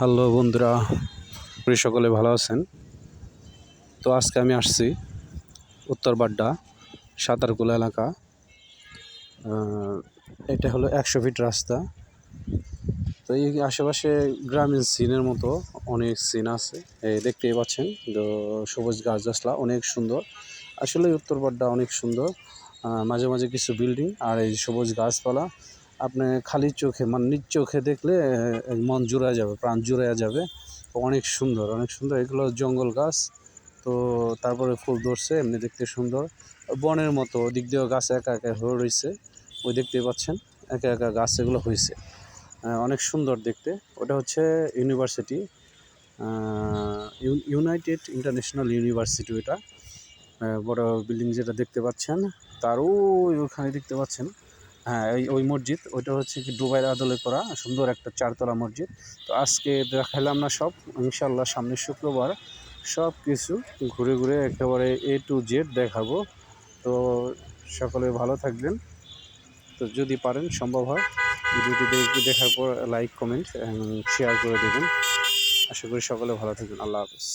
Hello বন্ধুরা, সকলে ভালো আছেন? তো আজকে আমি আসছি উত্তর বাড্ডা সাঁতারকুলা এলাকা। এটা হলো 100 ফিট রাস্তা। তো এই আশেপাশে গ্রামীণ সিনের মতো অনেক সিন আছে, দেখতেই পাচ্ছেন। তো সবুজ গাছগাছলা অনেক সুন্দর। আসলে উত্তর বাড্ডা অনেক সুন্দর। মাঝে মাঝে কিছু বিল্ডিং আর এই সবুজ গাছপালা আপনি খালি চোখে মানে নিজ চোখে দেখলে মন জুড়ে যাবে, প্রাণ জুড়ে যাবে। অনেক সুন্দর, অনেক সুন্দর। এগুলো জঙ্গল গাছ। তো তারপরে ফুল ধরছে, এমনি দেখতে সুন্দর। বনের মতো দিক দিয়েও গাছ একা একা হয়ে রয়েছে, ওই দেখতেই পাচ্ছেন। একা একা গাছ এগুলো হয়েছে, অনেক সুন্দর দেখতে। ওটা হচ্ছে ইউনিভার্সিটি, ইউনাইটেড ইন্টারন্যাশনাল ইউনিভার্সিটি। ওটা বড় বিল্ডিং যেটা দেখতে পাচ্ছেন, তার ওইখানে দেখতে পাচ্ছেন। হ্যাঁ, ওই মসজিদ, ওইটা হচ্ছে কি দুবাইয়ের আদলে করা সুন্দর একটা 4 তলা মসজিদ। তো আজকে দেখালাম না সব, ইনশাল্লাহ সামনের শুক্রবার সব কিছু ঘুরে ঘুরে একেবারে A to Z দেখাবো। তো সকলে ভালো থাকবেন। তো যদি পারেন, সম্ভব হয়, ভিডিওটি দেখার পর লাইক কমেন্ট শেয়ার করে দেবেন। আশা করি সকলে ভালো থাকবেন। আল্লাহ হাফেজ।